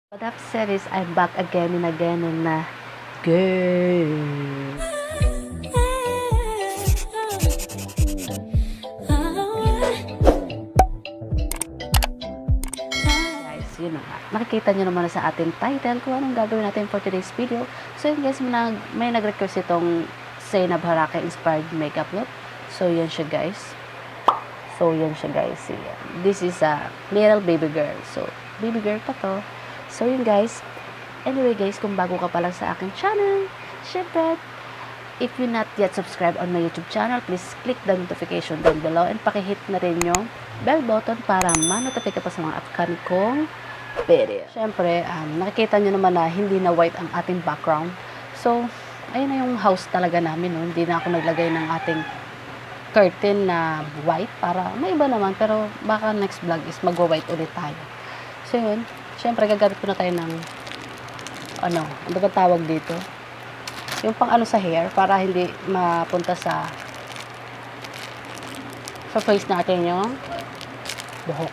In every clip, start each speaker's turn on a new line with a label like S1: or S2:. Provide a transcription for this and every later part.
S1: What up, series? I'm back again and again and again. Guys, yun na nga. Nakikita nyo naman na sa ating title kung anong gagawin natin for today's video. So yun guys, may nag-request itong Zainab Harake inspired makeup look. So yan siya guys. Yan. This is a little baby girl. So, baby girl pa to. So yun guys. Anyway guys, kung bago ka pa lang sa aking channel, syempre, if you not yet subscribed on my YouTube channel, please click the notification down below and pakihit na rin yung bell button para ma-notify ka pa sa mga upcoming kong video. Syempre, nakikita nyo naman na hindi na white ang ating background. So, ayun na yung house talaga namin. No? Hindi na ako naglagay ng ating curtain na white para may iba naman. Pero baka next vlog is magwa-white ulit tayo. So yun, syempre gagamit ko na tayo ng ano ba tawag dito? Yung pang ano sa hair para hindi mapunta sa face natin yung buhok.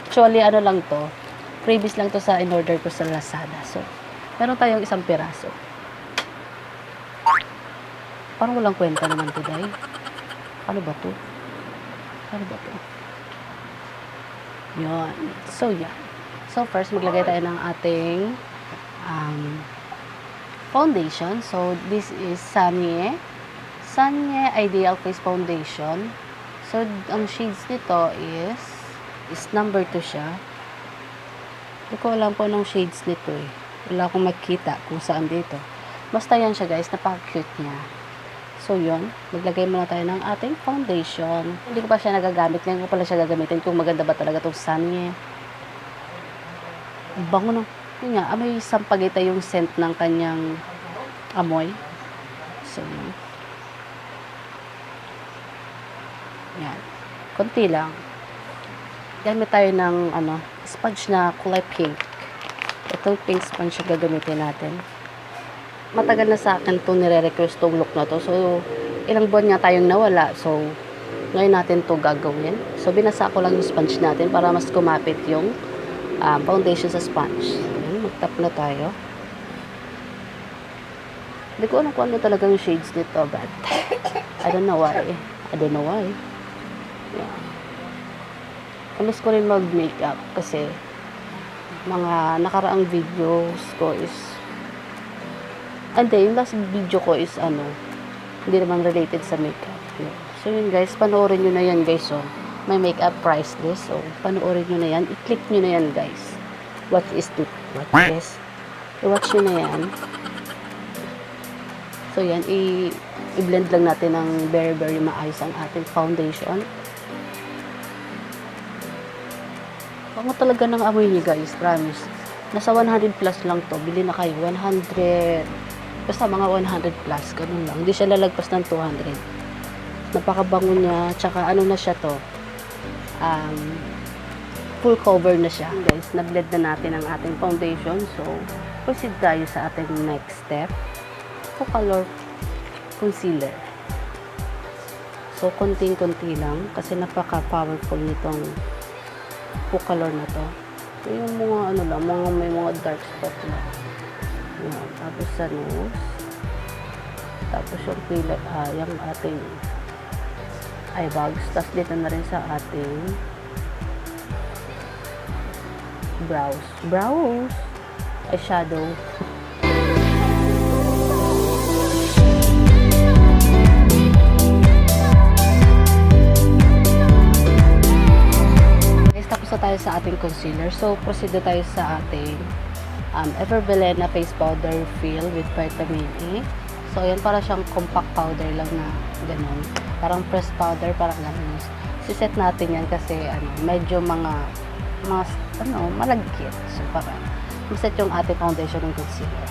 S1: Actually, ano lang to, previous lang to sa in-order ko sa Lazada. So, meron tayong isang piraso. Parang walang kwenta naman today. Ano ba to? Yun. So, yan. So, first, maglagay tayo ng ating foundation. So, this is Sanye Ideal Face Foundation. So, ang shades nito is number 2 siya. Hindi ko alam po anong shades nito eh. Wala akong makita kung saan dito. Basta yan siya guys, napaka-cute niya. So, yun. Maglagay muna tayo ng ating foundation. Hindi ko pa siya nagagamit. Ngayon ko pala siya gagamitin kung maganda ba talaga itong Sanye. Bango na. Yun nga, amoy sampagita yung scent ng kanyang amoy. So, yun. Yan. Konti lang. Gamit tayo ng sponge na kulay pink. Itong pink sponge yung gagamitin natin. Matagal na sa akin itong nire-request tong look na to. So, ilang buwan nga tayong nawala. So, ngayon natin to gagawin. So, binasa ko lang yung sponge natin para mas kumapit yung foundation sa sponge. Mag-tap na tayo. Hindi ko alam kung ano talaga yung shades nito, but I don't know why. Yeah. Alas ko rin mag-makeup kasi mga nakaraang videos ko is yung last video ko is hindi naman related sa makeup. Yeah. So yun guys, panoorin nyo na yan guys. So, may makeup price list. So, panoorin nyo na yan. I-click nyo na yan guys. Watch this. I-watch nyo na yan. So yan, i-blend lang natin ng very maayos ang ating foundation. Bango talaga ng amoy niya guys, promise. Nasa 100 plus lang to. Bili na kayo, 100. Basta mga 100 plus, ganun lang. Hindi siya lalagpas ng 200. Napakabango niya. Tsaka ano na siya to. Full cover na siya. Guys, na-blend na natin ang ating foundation. So, proceed tayo sa ating next step. Color concealer. So, konting-konti lang. Kasi napaka-powerful nitong color na to. So, yung mga may mga dark spot na. Yan. Tapos sa nose. Tapos yung yung ating eyebags. Tapos dito na rin sa ating brows. Eyeshadow. Tapos na tayo sa ating concealer. So, proceed na tayo sa ating Everbelena face powder fill with vitamin E. So, yan para siyang compact powder lang na ganun. Parang pressed powder, parang ganun. Siset natin yan kasi medyo malagkit. So, para maset yung ating foundation ng concealer.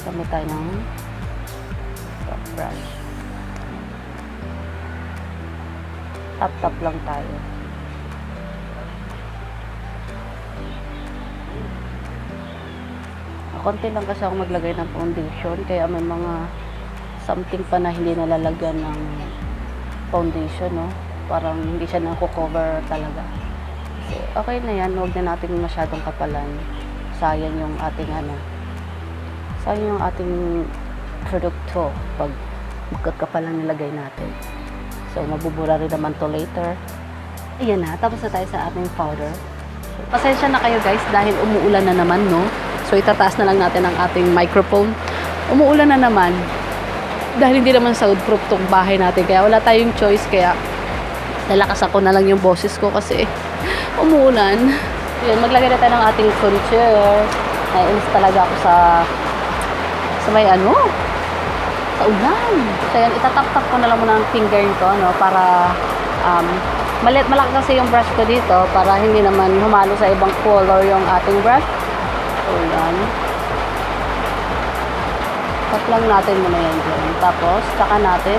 S1: Gamit tayo ng brush. Tap-tap lang tayo. Konti lang kasi ako maglagay ng foundation. Kaya may mga something pa na hindi nalalagyan ng foundation, no? parang hindi siya nako-cover talaga. So, okay na yan, huwag na natin masyadong kapalan. Sayang yung ating sayang yung ating produkto pag magkakapalan nilagay natin. So, mabubura rin naman to later. Ayan na, tapos na tayo sa ating powder. So, pasensya na kayo guys dahil umuulan na naman, no? So, itataas na lang natin ang ating microphone. Umuulan na naman. Dahil hindi naman soundproof tong bahay natin. Kaya wala tayong choice. Kaya lalakas ako na lang yung boses ko kasi umuulan. Yun, maglagay na tayo ng ating contour. Naiinis talaga ako sa may sa ulan. So yan, itatap-tap ko na lang muna ang finger ko, no, para malaki kasi yung brush ko dito para hindi naman humalo sa ibang color yung ating brush. So yan. Tap lang natin muna yan dyan. Tapos, saka natin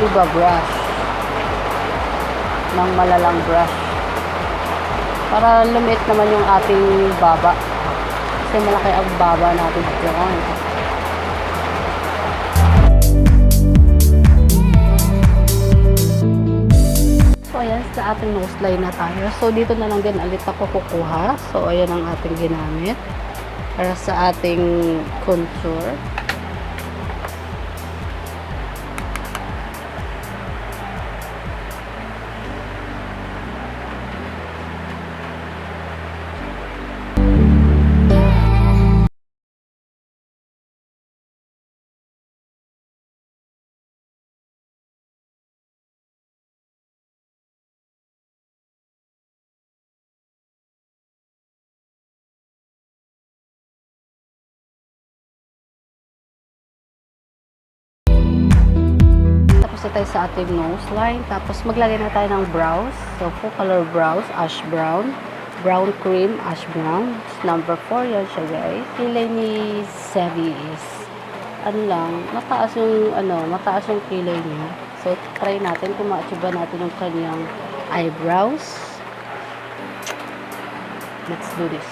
S1: i-brush ng malalang brush. Para lumiit naman yung ating baba. Kasi malaki ang baba natin dito. So, ayan, sa ating nose line na tayo. So, dito na lang din ulit ako kukuha. So, ayan ang ating ginamit para sa ating contour. Tapos na tayo sa ating nose line. Tapos maglagay na tayo ng brows. So, full color brows, ash brown, brown cream, ash brown. Number 4 yan siya guys. Kilay ni Sevi is mataas yung kilay niya. So, try natin kung ma-achieve natin yung kanyang eyebrows. Let's do this.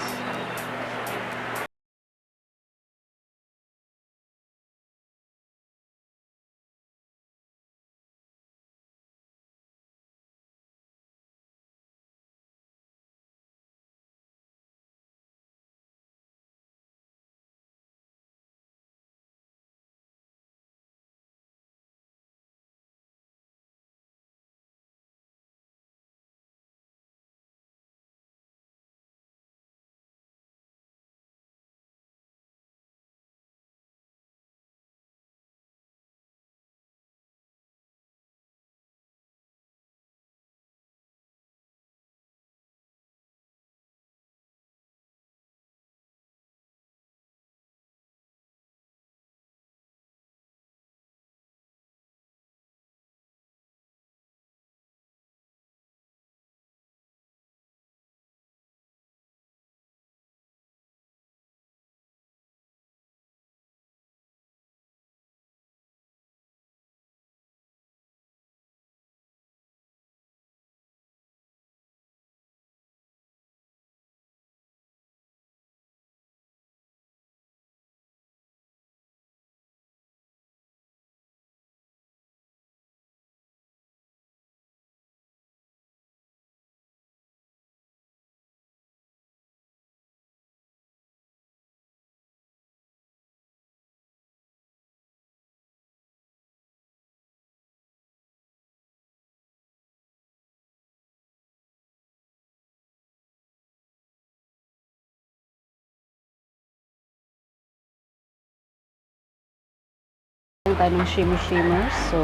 S1: Tayo ng shimmer. So,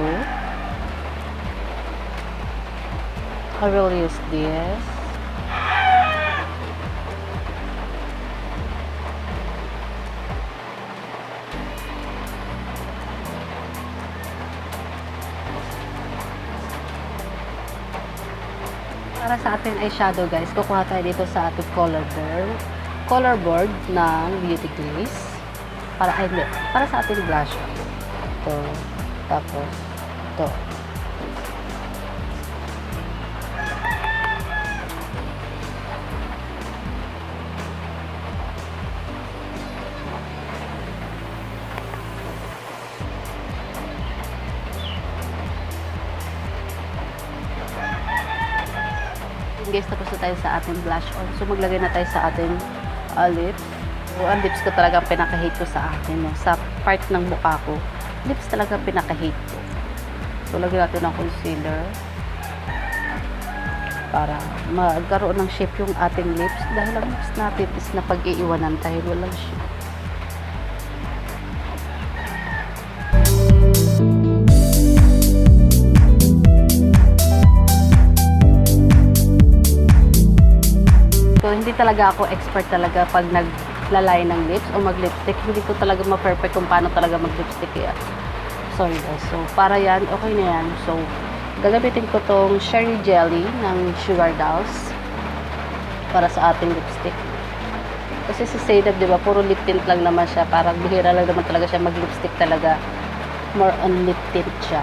S1: I will use this. Para sa ating eyeshadow guys, kukuha tayo dito sa ating color board ng Beauty Glaze. Para sa ating blush. Ito. Tapos, ito. Guys, tapos na tayo sa ating blush on. So, maglagay na tayo sa ating lips. So, ang lips ko talaga pinaka-hate ko sa akin. No? Sa part ng mukha ko, lips talaga pinaka-hate ko. So, lagyan natin ng concealer para magkaroon ng shape yung ating lips. Dahil ang lips natin is na pag-iiwanan dahil walang shape. So, hindi talaga ako expert talaga pag naglalay ng lips o mag-lipstick. Hindi ko talaga ma-perfect kung paano talaga mag-lipstick. Sorry guys. So, para yan, okay na yan. So, gagamitin ko tong Cherry Jelly ng Sugar Dolls para sa ating lipstick. Kasi si Sadab, di ba, puro lip tint lang naman siya. Parang bihira lang naman talaga siya mag-lipstick talaga. More on lip tint siya.